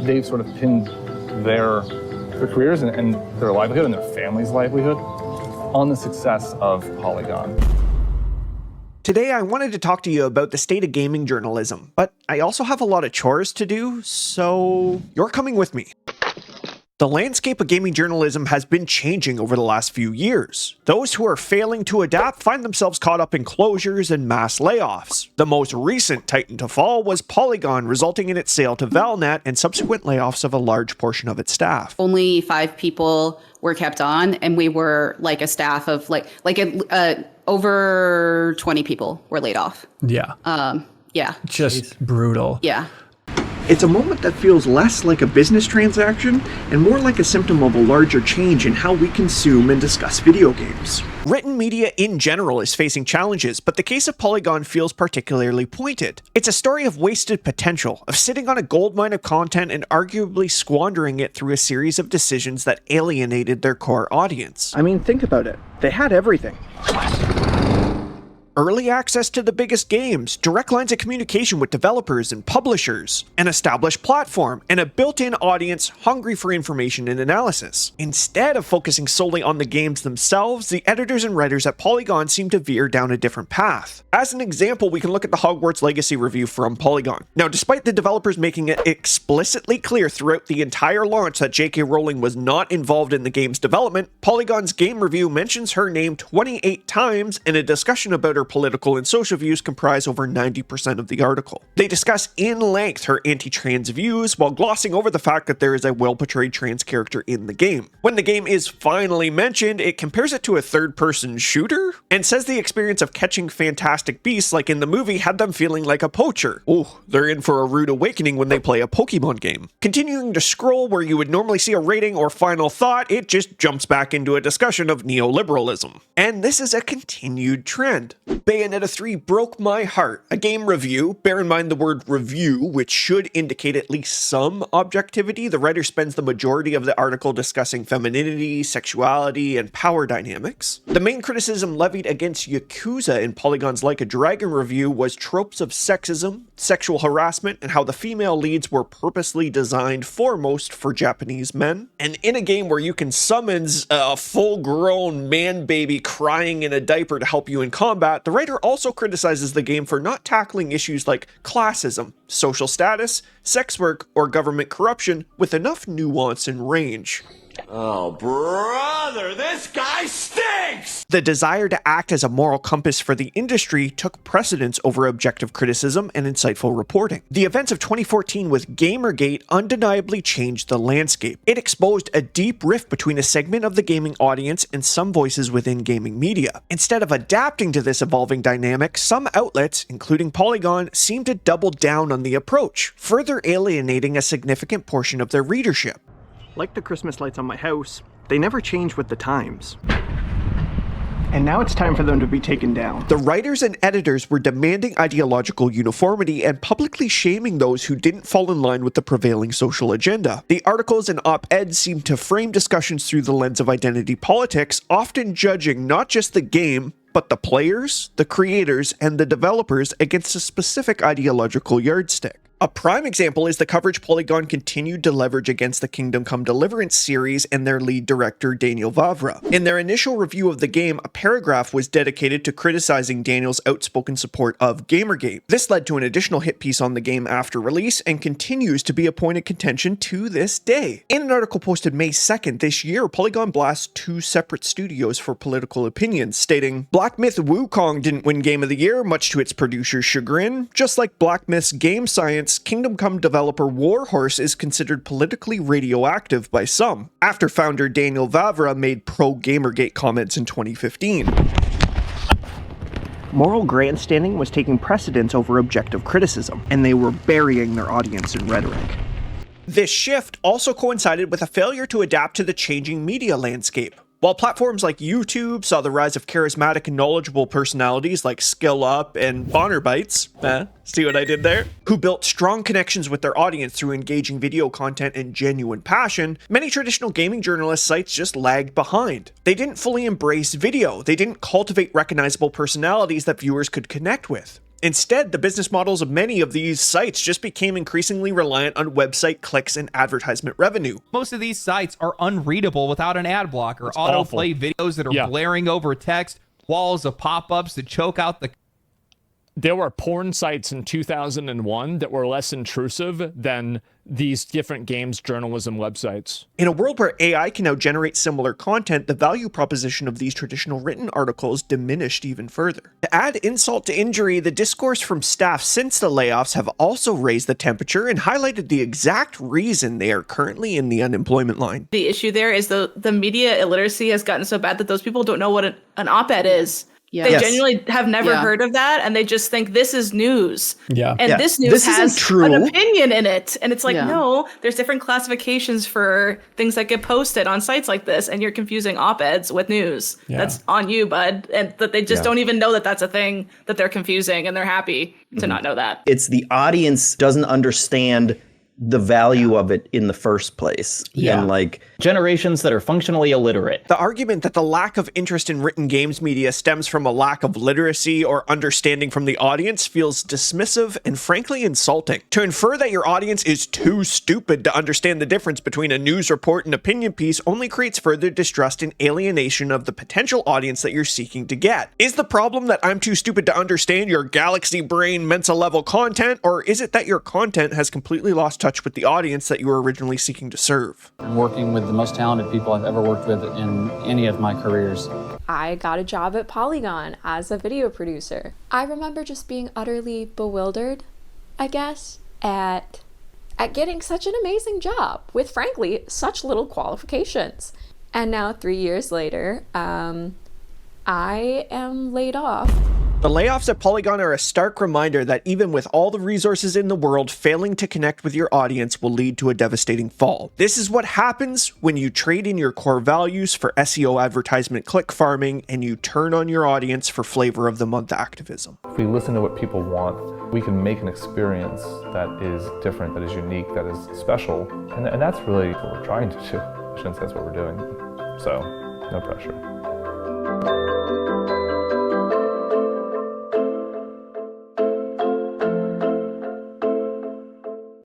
they've sort of pinned their careers and their livelihood and their family's livelihood on the success of Polygon. Today I wanted to talk to you about the state of gaming journalism, but I also have a lot of chores to do, so you're coming with me. The landscape of gaming journalism has been changing over the last few years. Those who are failing to adapt find themselves caught up in closures and mass layoffs. The most recent titan to fall was Polygon, resulting in its sale to Valnet and subsequent layoffs of a large portion of its staff. Only 5 people were kept on, and we were like a staff of over 20 people were laid off. Yeah. Yeah. Just brutal. Yeah. It's a moment that feels less like a business transaction and more like a symptom of a larger change in how we consume and discuss video games. Written media in general is facing challenges, but the case of Polygon feels particularly pointed. It's a story of wasted potential, of sitting on a goldmine of content and arguably squandering it through a series of decisions that alienated their core audience. I mean, think about it. They had everything. Early access to the biggest games, direct lines of communication with developers and publishers, an established platform, and a built-in audience hungry for information and analysis. Instead of focusing solely on the games themselves, the editors and writers at Polygon seem to veer down a different path. As an example, we can look at the Hogwarts Legacy review from Polygon. Now, despite the developers making it explicitly clear throughout the entire launch that J.K. Rowling was not involved in the game's development, Polygon's game review mentions her name 28 times, and a discussion about her political and social views comprise over 90% of the article. They discuss in length her anti-trans views while glossing over the fact that there is a well-portrayed trans character in the game. When the game is finally mentioned, it compares it to a third-person shooter and says the experience of catching fantastic beasts like in the movie had them feeling like a poacher. Oh, they're in for a rude awakening when they play a Pokemon game. Continuing to scroll where you would normally see a rating or final thought, it just jumps back into a discussion of neoliberalism. And this is a continued trend. Bayonetta 3 broke my heart. A game review, bear in mind the word review, which should indicate at least some objectivity. The writer spends the majority of the article discussing femininity, sexuality, and power dynamics. The main criticism levied against Yakuza in Polygon's Like a Dragon review was tropes of sexism, sexual harassment, and how the female leads were purposely designed foremost for Japanese men. And in a game where you can summons a full-grown man baby crying in a diaper to help you in combat, the writer also criticizes the game for not tackling issues like classism, social status, sex work, or government corruption with enough nuance and range. Oh, brother, this guy stinks! The desire to act as a moral compass for the industry took precedence over objective criticism and insightful reporting. The events of 2014 with Gamergate undeniably changed the landscape. It exposed a deep rift between a segment of the gaming audience and some voices within gaming media. Instead of adapting to this evolving dynamic, some outlets, including Polygon, seemed to double down on the approach, further alienating a significant portion of their readership. Like the Christmas lights on my house, they never change with the times. And now it's time for them to be taken down. The writers and editors were demanding ideological uniformity and publicly shaming those who didn't fall in line with the prevailing social agenda. The articles and op-eds seemed to frame discussions through the lens of identity politics, often judging not just the game, but the players, the creators, and the developers against a specific ideological yardstick. A prime example is the coverage Polygon continued to leverage against the Kingdom Come Deliverance series and their lead director Daniel Vavra. In their initial review of the game, a paragraph was dedicated to criticizing Daniel's outspoken support of Gamergate. This led to an additional hit piece on the game after release and continues to be a point of contention to this day. In an article posted May 2nd this year, Polygon blasts 2 separate studios for political opinions, stating, Black Myth Wukong didn't win Game of the Year, much to its producer's chagrin. Just like Black Myth's Game Science, Kingdom Come developer Warhorse is considered politically radioactive by some, after founder Daniel Vavra made pro-Gamergate comments in 2015. Moral grandstanding was taking precedence over objective criticism, and they were burying their audience in rhetoric. This shift also coincided with a failure to adapt to the changing media landscape. While platforms like YouTube saw the rise of charismatic and knowledgeable personalities like Skill Up and Bonner Bites, see what I did there? Who built strong connections with their audience through engaging video content and genuine passion, many traditional gaming journalist sites just lagged behind. They didn't fully embrace video. They didn't cultivate recognizable personalities that viewers could connect with. Instead, the business models of many of these sites just became increasingly reliant on website clicks and advertisement revenue. Most of these sites are unreadable without an ad blocker, autoplay videos that are blaring over text, walls of pop-ups that choke out the... There were porn sites in 2001 that were less intrusive than these different games journalism websites. In a world where AI can now generate similar content, the value proposition of these traditional written articles diminished even further. To add insult to injury, the discourse from staff since the layoffs have also raised the temperature and highlighted the exact reason they are currently in the unemployment line. The issue there is the media illiteracy has gotten so bad that those people don't know what an op-ed is. Yeah. They genuinely have never heard of that, and they just think this is news. Yeah. And this news has true. an opinion in it. And it's like, no, there's different classifications for things that get posted on sites like this, and you're confusing op-eds with news. Yeah. That's on you, bud. And that they just don't even know that that's a thing that they're confusing, and they're happy to not know that. It's the audience doesn't understand the value of it in the first place. And like generations that are functionally illiterate. The argument that the lack of interest in written games media stems from a lack of literacy or understanding from the audience feels dismissive and frankly insulting. To infer that your audience is too stupid to understand the difference between a news report and opinion piece only creates further distrust and alienation of the potential audience that you're seeking to get. Is the problem that I'm too stupid to understand your galaxy brain Mensa level content, or is it that your content has completely lost touch with the audience that you were originally seeking to serve? I'm working with the most talented people I've ever worked with in any of my careers. I got a job at Polygon as a video producer. I remember just being utterly bewildered, I guess, at getting such an amazing job with, frankly, such little qualifications. And now 3 years later, I am laid off. The layoffs at Polygon are a stark reminder that even with all the resources in the world, failing to connect with your audience will lead to a devastating fall. This is what happens when you trade in your core values for SEO advertisement click farming and you turn on your audience for flavor of the month activism. If we listen to what people want, we can make an experience that is different, that is unique, that is special. And that's really what we're trying to do. I shouldn't say that's what we're doing. So, no pressure.